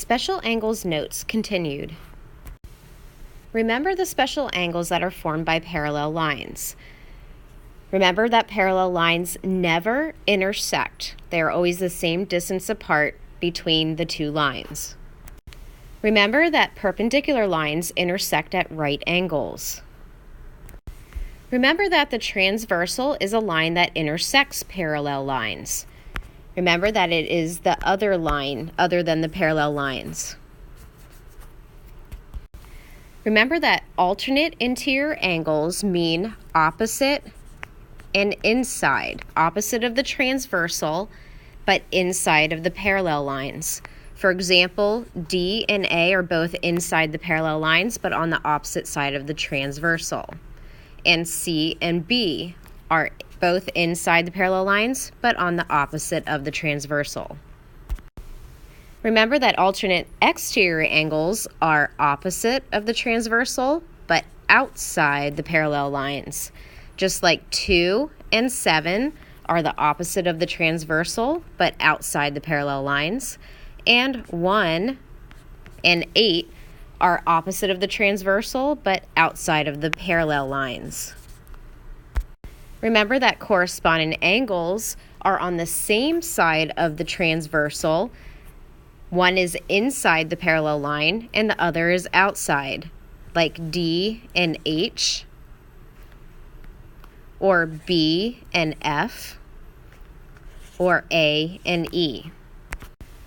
Special angles notes continued. Remember the special angles that are formed by parallel lines. Remember that parallel lines never intersect. They are always the same distance apart between the two lines. Remember that perpendicular lines intersect at right angles. Remember that the transversal is a line that intersects parallel lines. Remember that it is the other line other than the parallel lines. Remember that alternate interior angles mean opposite and inside, opposite of the transversal, but inside of the parallel lines. For example, D and A are both inside the parallel lines, but on the opposite side of the transversal. And C and B are both inside the parallel lines, but on the opposite of the transversal. Remember that alternate exterior angles are opposite of the transversal, but outside the parallel lines. Just like 2 and 7 are the opposite of the transversal, but outside the parallel lines. And 1 and 8 are opposite of the transversal, but outside of the parallel lines. Remember that corresponding angles are on the same side of the transversal. One is inside the parallel line and the other is outside, like D and H, or B and F, or A and E.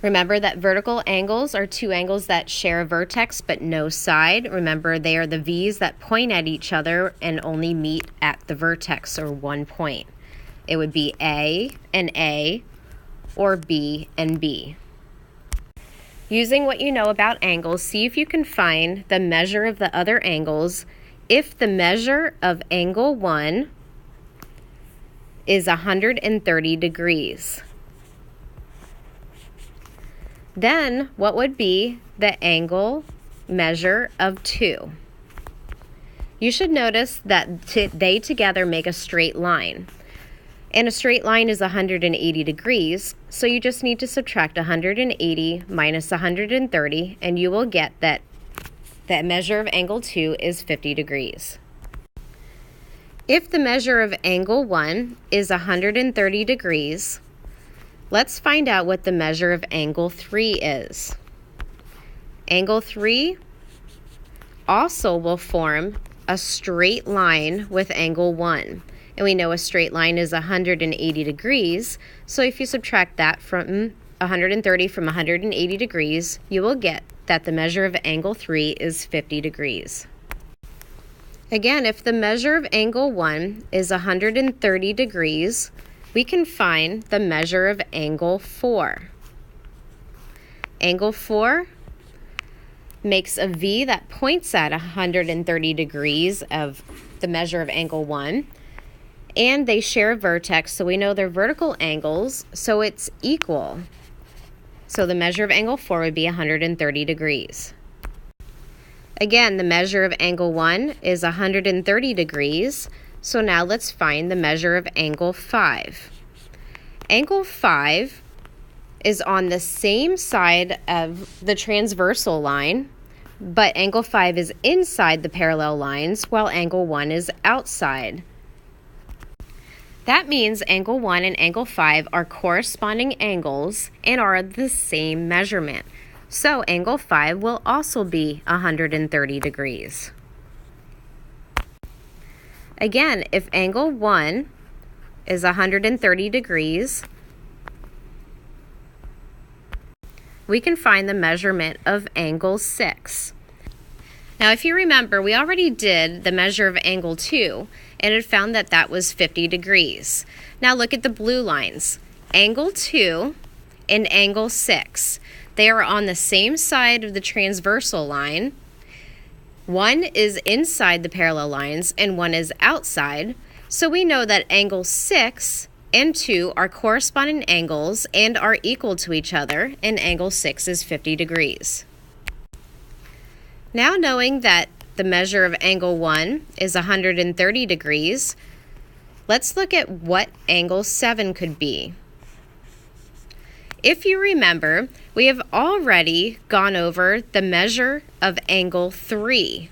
Remember that vertical angles are two angles that share a vertex but no side. Remember, they are the V's that point at each other and only meet at the vertex or one point. It would be A and A or B and B. Using what you know about angles, see if you can find the measure of the other angles if the measure of angle 1 is 130 degrees. Then, what would be the angle measure of 2? You should notice that they together make a straight line. And a straight line is 180 degrees, so you just need to subtract 180 minus 130, and you will get that measure of angle 2 is 50 degrees. If the measure of angle 1 is 130 degrees, let's find out what the measure of angle 3 is. Angle 3 also will form a straight line with angle 1. And we know a straight line is 180 degrees, so if you subtract that from 130 from 180 degrees, you will get that the measure of angle 3 is 50 degrees. Again, if the measure of angle 1 is 130 degrees, we can find the measure of angle 4. Angle 4 makes a V that points at 130 degrees of the measure of angle 1. And they share a vertex, so we know they're vertical angles, so it's equal. So the measure of angle 4 would be 130 degrees. Again, the measure of angle 1 is 130 degrees, so now let's find the measure of angle 5. Angle 5 is on the same side of the transversal line, but angle 5 is inside the parallel lines, while angle 1 is outside. That means angle 1 and angle 5 are corresponding angles and are the same measurement. So angle 5 will also be 130 degrees. Again, if angle 1 is 130 degrees, we can find the measurement of angle 6. Now, if you remember, we already did the measure of angle 2, and it found that that was 50 degrees. Now look at the blue lines. Angle 2 and angle 6. They are on the same side of the transversal line. One is inside the parallel lines and one is outside. So we know that angle 6 and 2 are corresponding angles and are equal to each other, and angle 6 is 50 degrees. Now knowing that the measure of angle 1 is 130 degrees, let's look at what angle 7 could be. If you remember, We have already gone over the measure of angle 3.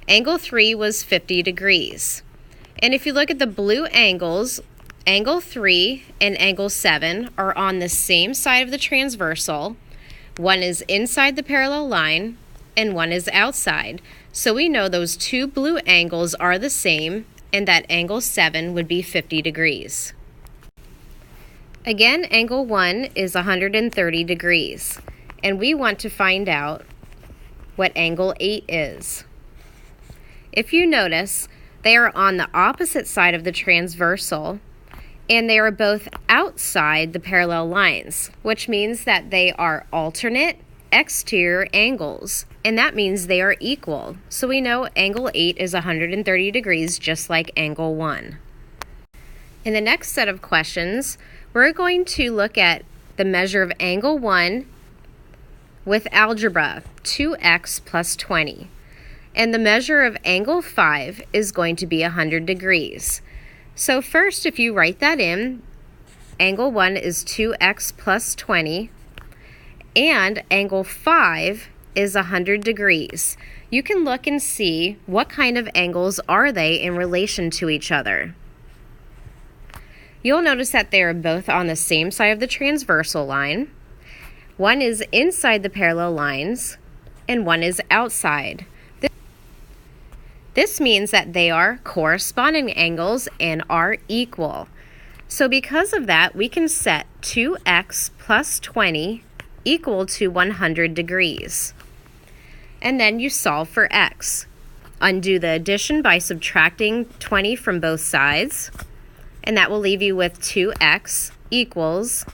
Angle 3 was 50 degrees. And if you look at the blue angles, angle 3 and angle 7 are on the same side of the transversal. One is inside the parallel line and one is outside. So we know those two blue angles are the same and that angle 7 would be 50 degrees. Again, angle 1 is 130 degrees, and we want to find out what angle 8 is. If you notice, they are on the opposite side of the transversal, and they are both outside the parallel lines, which means that they are alternate exterior angles, and that means they are equal. So we know angle 8 is 130 degrees, just like angle 1. In the next set of questions, we're going to look at the measure of angle 1 with algebra, 2x plus 20. And the measure of angle 5 is going to be 100 degrees. So first, if you write that in, angle 1 is 2x plus 20, and angle 5 is 100 degrees. You can look and see what kind of angles are they in relation to each other. You'll notice that they are both on the same side of the transversal line. One is inside the parallel lines, and one is outside. This means that they are corresponding angles and are equal. So because of that, we can set 2x plus 20 equal to 100 degrees. And then you solve for x. Undo the addition by subtracting 20 from both sides, and that will leave you with 2x equals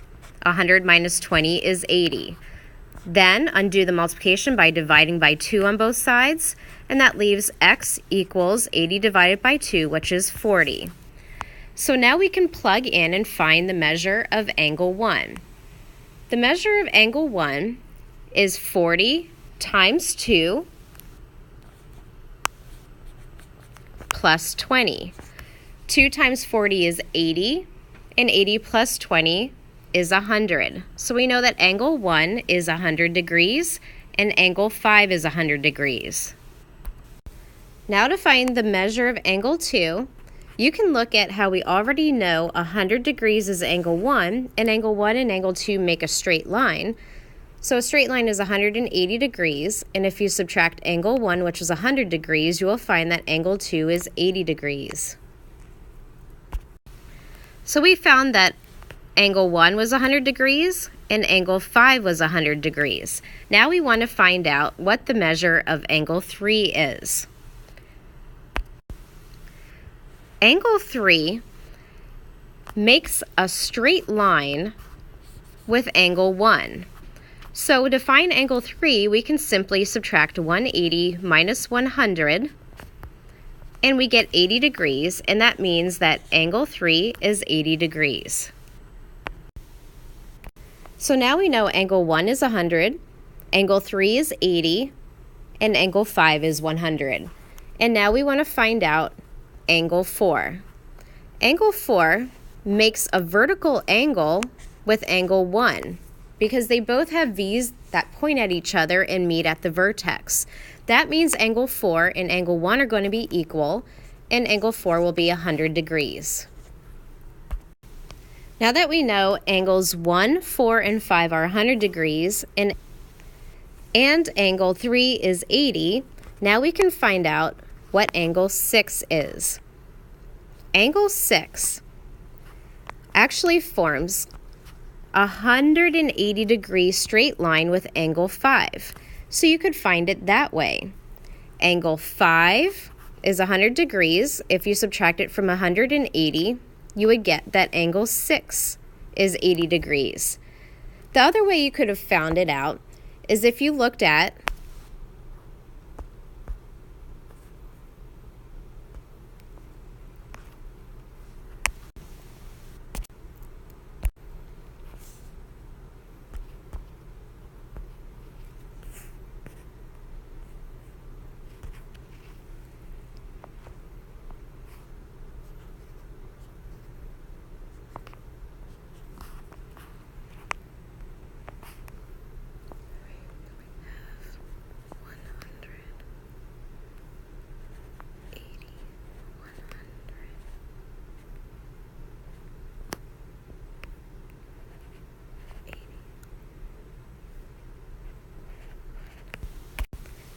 100 minus 20 is 80. Then undo the multiplication by dividing by 2 on both sides, and that leaves x equals 80 divided by 2, which is 40. So now we can plug in and find the measure of angle 1. The measure of angle 1 is 40 times 2 plus 20. 2 times 40 is 80, and 80 plus 20 is 100. So we know that angle 1 is 100 degrees, and angle 5 is 100 degrees. Now to find the measure of angle 2, you can look at how we already know 100 degrees is angle 1, and angle 1 and angle 2 make a straight line. So a straight line is 180 degrees, and if you subtract angle 1, which is 100 degrees, you will find that angle 2 is 80 degrees. So we found that angle 1 was 100 degrees and angle 5 was 100 degrees. Now we want to find out what the measure of angle 3 is. Angle 3 makes a straight line with angle 1. So to find angle 3, we can simply subtract 180 minus 100, and we get 80 degrees, and that means that angle 3 is 80 degrees. So now we know angle 1 is 100, angle 3 is 80, and angle 5 is 100. And now we want to find out angle 4. Angle 4 makes a vertical angle with angle 1 because they both have V's that point at each other and meet at the vertex. That means angle 4 and angle 1 are going to be equal, and angle 4 will be 100 degrees. Now that we know angles 1, 4, and 5 are 100 degrees, and angle 3 is 80, now we can find out what angle 6 is. Angle 6 actually forms a 180 degree straight line with angle 5. So you could find it that way. Angle 5 is 100 degrees. If you subtract it from 180, you would get that angle 6 is 80 degrees. The other way you could have found it out is if you looked at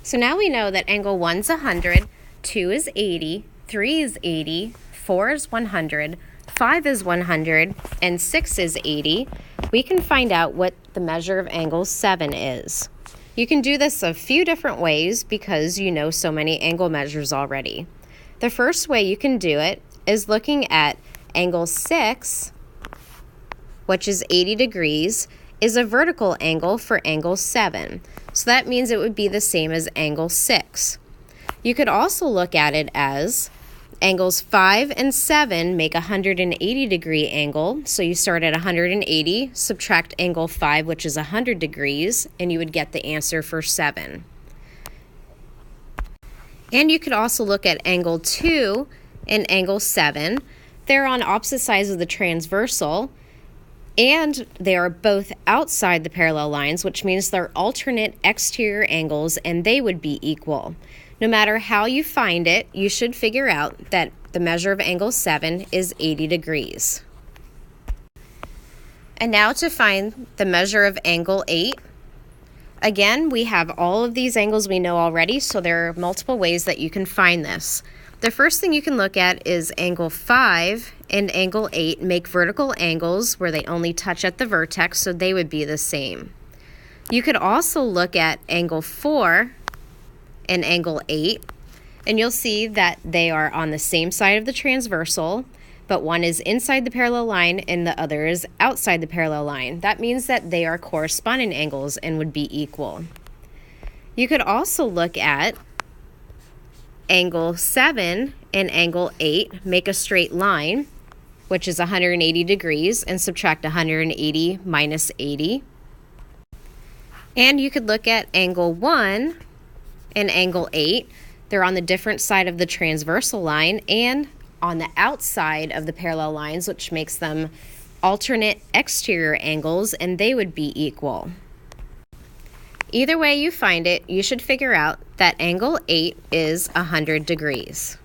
So now we know that angle 1 is 100, 2 is 80, 3 is 80, 4 is 100, 5 is 100, and 6 is 80. We can find out what the measure of angle 7 is. You can do this a few different ways because you know so many angle measures already. The first way you can do it is looking at angle 6, which is 80 degrees, is a vertical angle for angle 7. So that means it would be the same as angle 6. You could also look at it as angles 5 and 7 make a 180 degree angle. So you start at 180, subtract angle 5, which is 100 degrees, and you would get the answer for 7. And you could also look at angle 2 and angle 7. They're on opposite sides of the transversal, and they are both outside the parallel lines, which means they're alternate exterior angles, and they would be equal. No matter how you find it, you should figure out that the measure of angle 7 is 80 degrees. And now to find the measure of angle 8. Again, we have all of these angles we know already, so there are multiple ways that you can find this. The first thing you can look at is angle 5 and angle 8 make vertical angles where they only touch at the vertex, so they would be the same. You could also look at angle 4 and angle 8, and you'll see that they are on the same side of the transversal, but one is inside the parallel line and the other is outside the parallel line. That means that they are corresponding angles and would be equal. You could also look at angle 7 and angle 8 make a straight line, which is 180 degrees, and subtract 180 minus 80. And you could look at angle 1 and angle 8. They're on the different side of the transversal line and on the outside of the parallel lines, which makes them alternate exterior angles, and they would be equal. Either way you find it, you should figure out that angle 8 is 100 degrees.